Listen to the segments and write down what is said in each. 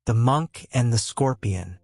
The Monk and the Scorpion.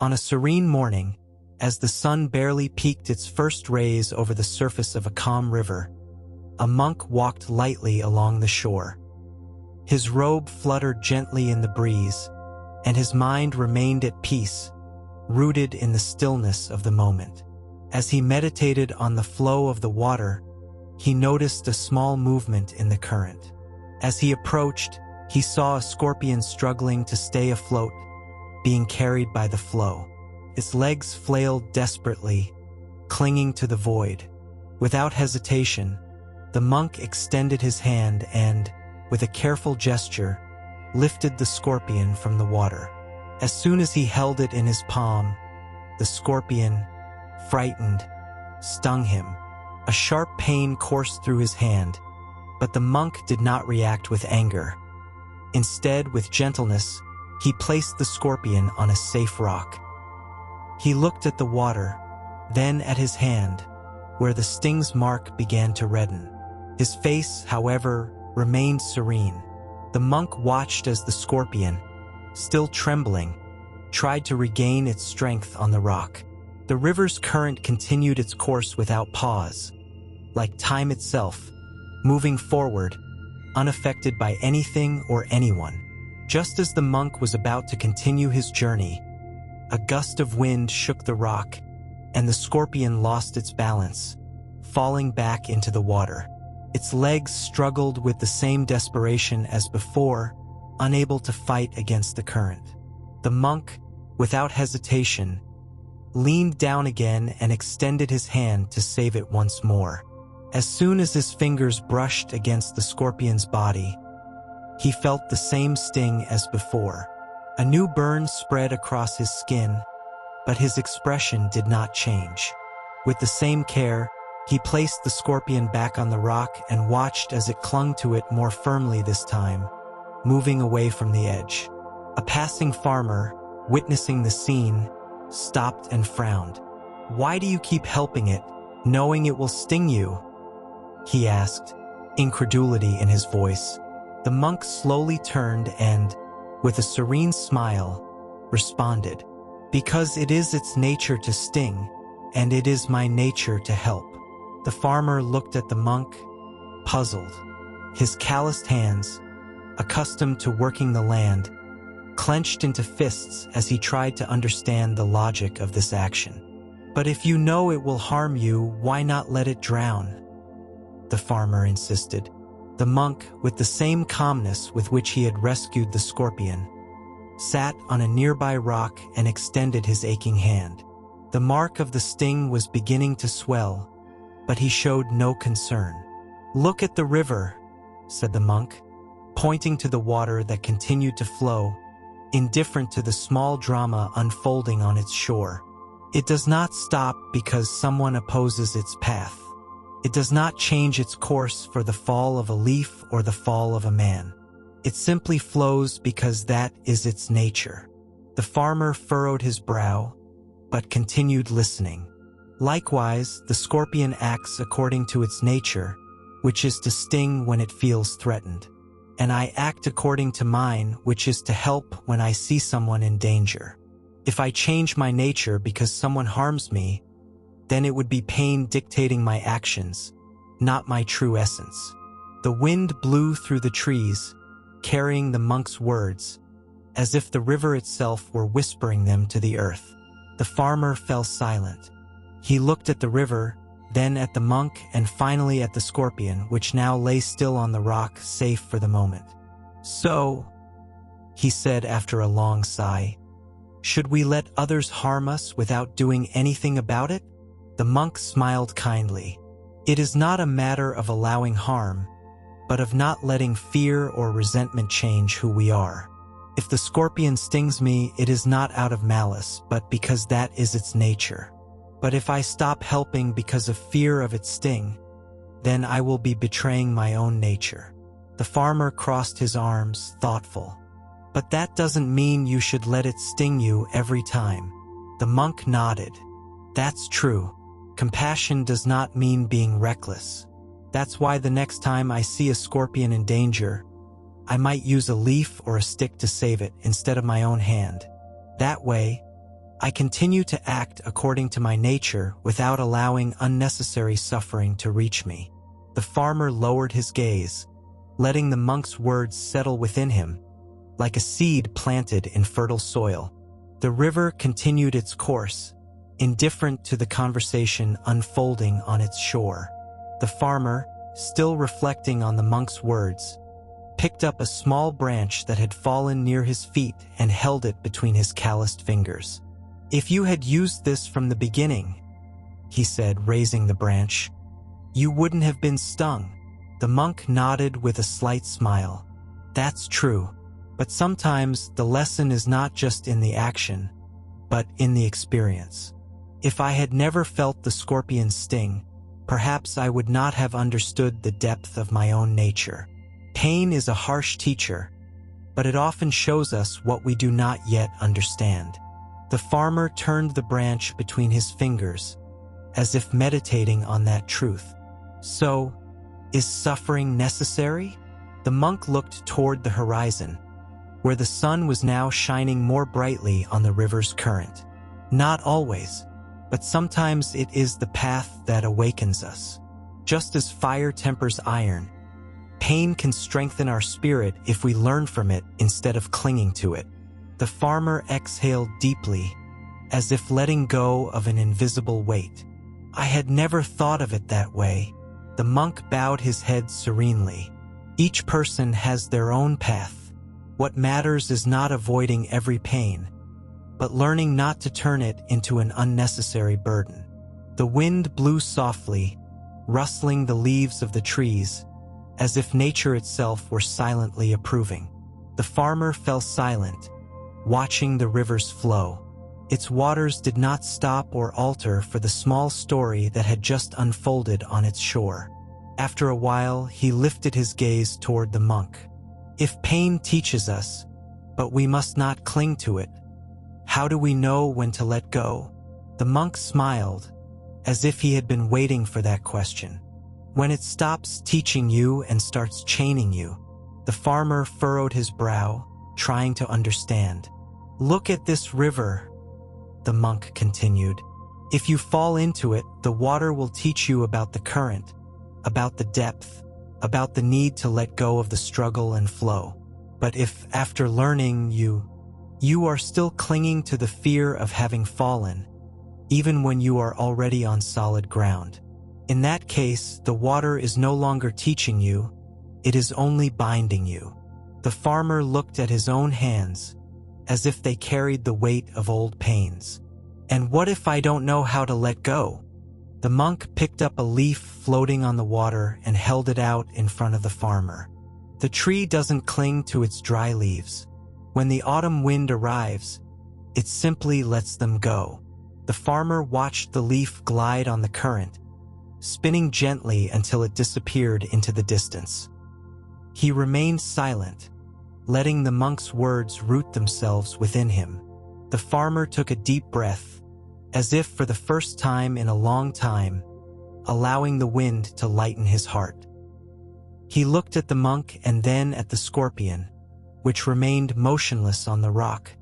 On a serene morning, as the sun barely peeked its first rays over the surface of a calm river, a monk walked lightly along the shore. His robe fluttered gently in the breeze, and his mind remained at peace, rooted in the stillness of the moment. As he meditated on the flow of the water, he noticed a small movement in the current. As he approached, he saw a scorpion struggling to stay afloat, being carried by the flow. Its legs flailed desperately, clinging to the void. Without hesitation, the monk extended his hand and, with a careful gesture, lifted the scorpion from the water. As soon as he held it in his palm, the scorpion, frightened, stung him. A sharp pain coursed through his hand, but the monk did not react with anger. Instead, with gentleness, he placed the scorpion on a safe rock. He looked at the water, then at his hand, where the sting's mark began to redden. His face, however, remained serene. The monk watched as the scorpion, still trembling, tried to regain its strength on the rock. The river's current continued its course without pause, like time itself, moving forward, unaffected by anything or anyone. Just as the monk was about to continue his journey, a gust of wind shook the rock, and the scorpion lost its balance, falling back into the water. Its legs struggled with the same desperation as before, unable to fight against the current. The monk, without hesitation, leaned down again and extended his hand to save it once more. As soon as his fingers brushed against the scorpion's body, he felt the same sting as before. A new burn spread across his skin, but his expression did not change. With the same care, he placed the scorpion back on the rock and watched as it clung to it more firmly this time, moving away from the edge. A passing farmer, witnessing the scene, stopped and frowned. "Why do you keep helping it, knowing it will sting you?" he asked, incredulity in his voice. The monk slowly turned and, with a serene smile, responded, "Because it is its nature to sting, and it is my nature to help." The farmer looked at the monk, puzzled. His calloused hands, accustomed to working the land, clenched into fists as he tried to understand the logic of this action. "But if you know it will harm you, why not let it drown?" the farmer insisted. The monk, with the same calmness with which he had rescued the scorpion, sat on a nearby rock and extended his aching hand. The mark of the sting was beginning to swell, but he showed no concern. "Look at the river," said the monk, pointing to the water that continued to flow, indifferent to the small drama unfolding on its shore. "It does not stop because someone opposes its path. It does not change its course for the fall of a leaf or the fall of a man. It simply flows because that is its nature." The farmer furrowed his brow, but continued listening. "Likewise, the scorpion acts according to its nature, which is to sting when it feels threatened. And I act according to mine, which is to help when I see someone in danger. If I change my nature because someone harms me, then it would be pain dictating my actions, not my true essence." The wind blew through the trees, carrying the monk's words, as if the river itself were whispering them to the earth. The farmer fell silent. He looked at the river, then at the monk, and finally at the scorpion, which now lay still on the rock, safe for the moment. "So," he said after a long sigh, "should we let others harm us without doing anything about it?" The monk smiled kindly. "It is not a matter of allowing harm, but of not letting fear or resentment change who we are. If the scorpion stings me, it is not out of malice, but because that is its nature. But if I stop helping because of fear of its sting, then I will be betraying my own nature." The farmer crossed his arms, thoughtful. "But that doesn't mean you should let it sting you every time." The monk nodded. "That's true. Compassion does not mean being reckless. That's why the next time I see a scorpion in danger, I might use a leaf or a stick to save it instead of my own hand. That way, I continue to act according to my nature without allowing unnecessary suffering to reach me. The farmer lowered his gaze, letting the monk's words settle within him, like a seed planted in fertile soil. The river continued its course, indifferent to the conversation unfolding on its shore. The farmer, still reflecting on the monk's words, picked up a small branch that had fallen near his feet and held it between his calloused fingers. "If you had used this from the beginning," he said, raising the branch, "you wouldn't have been stung." The monk nodded with a slight smile. "That's true, but sometimes the lesson is not just in the action, but in the experience. If I had never felt the scorpion's sting, perhaps I would not have understood the depth of my own nature. Pain is a harsh teacher, but it often shows us what we do not yet understand." The farmer turned the branch between his fingers, as if meditating on that truth. "So, is suffering necessary?" The monk looked toward the horizon, where the sun was now shining more brightly on the river's current. "Not always, but sometimes it is the path that awakens us. Just as fire tempers iron, pain can strengthen our spirit if we learn from it instead of clinging to it." The farmer exhaled deeply, as if letting go of an invisible weight. "I had never thought of it that way." The monk bowed his head serenely. "Each person has their own path. What matters is not avoiding every pain, but learning not to turn it into an unnecessary burden." The wind blew softly, rustling the leaves of the trees, as if nature itself were silently approving. The farmer fell silent, watching the river's flow. Its waters did not stop or alter for the small story that had just unfolded on its shore. After a while, he lifted his gaze toward the monk. "If pain teaches us, but we must not cling to it, how do we know when to let go?" The monk smiled, as if he had been waiting for that question. "When it stops teaching you and starts chaining you." The farmer furrowed his brow, trying to understand. "Look at this river," the monk continued. "If you fall into it, the water will teach you about the current, about the depth, about the need to let go of the struggle and flow. But if, after learning, you are still clinging to the fear of having fallen, even when you are already on solid ground, in that case, the water is no longer teaching you, it is only binding you." The farmer looked at his own hands, as if they carried the weight of old pains. "And what if I don't know how to let go?" The monk picked up a leaf floating on the water and held it out in front of the farmer. "The tree doesn't cling to its dry leaves. When the autumn wind arrives, it simply lets them go." The farmer watched the leaf glide on the current, spinning gently until it disappeared into the distance. He remained silent, letting the monk's words root themselves within him. The farmer took a deep breath, as if for the first time in a long time, allowing the wind to lighten his heart. He looked at the monk and then at the scorpion, which remained motionless on the rock,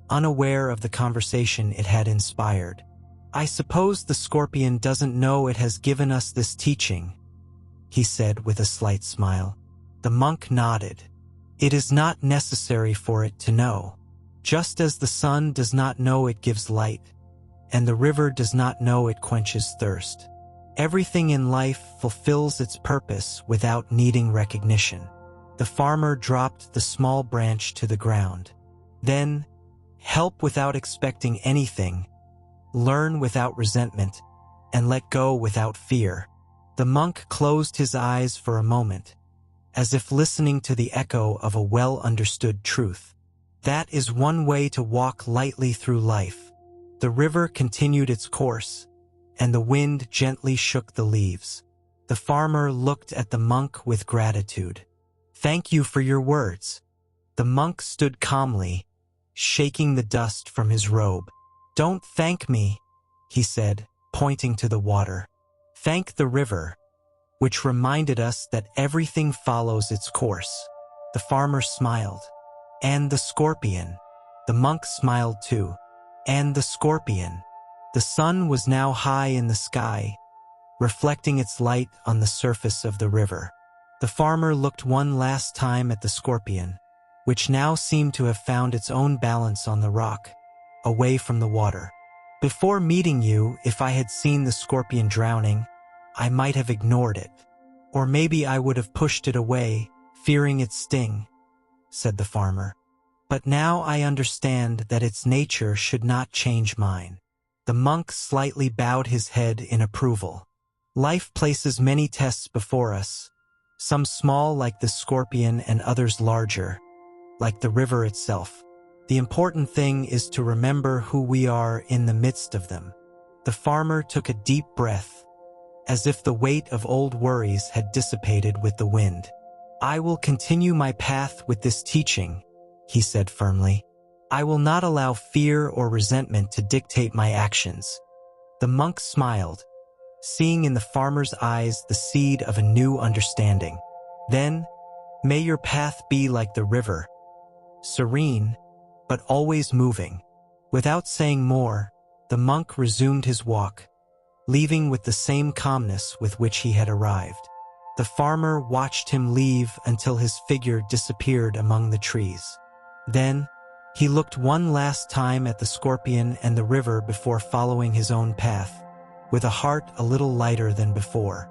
unaware of the conversation it had inspired. "I suppose the scorpion doesn't know it has given us this teaching," he said with a slight smile. The monk nodded. "It is not necessary for it to know. Just as the sun does not know it gives light, and the river does not know it quenches thirst. Everything in life fulfills its purpose without needing recognition." The farmer dropped the small branch to the ground. Then, help without expecting anything, learn without resentment, and let go without fear. The monk closed his eyes for a moment, as if listening to the echo of a well-understood truth. That is one way to walk lightly through life. The river continued its course, and the wind gently shook the leaves. The farmer looked at the monk with gratitude. "Thank you for your words." The monk stood calmly, shaking the dust from his robe. "Don't thank me," he said, pointing to the water. "Thank the river, which reminded us that everything follows its course." The farmer smiled. And the scorpion. The monk smiled too. And the scorpion. The sun was now high in the sky, reflecting its light on the surface of the river. The farmer looked one last time at the scorpion, which now seemed to have found its own balance on the rock, away from the water. Before meeting you, if I had seen the scorpion drowning, I might have ignored it. Or maybe I would have pushed it away, fearing its sting, said the farmer. But now I understand that its nature should not change mine. The monk slightly bowed his head in approval. Life places many tests before us, some small like the scorpion and others larger, like the river itself. The important thing is to remember who we are in the midst of them. The farmer took a deep breath, as if the weight of old worries had dissipated with the wind. I will continue my path with this teaching, he said firmly. I will not allow fear or resentment to dictate my actions. The monk smiled, seeing in the farmer's eyes the seed of a new understanding. Then, may your path be like the river, serene, but always moving. Without saying more, the monk resumed his walk, leaving with the same calmness with which he had arrived. The farmer watched him leave until his figure disappeared among the trees. Then, he looked one last time at the scorpion and the river before following his own path, with a heart a little lighter than before.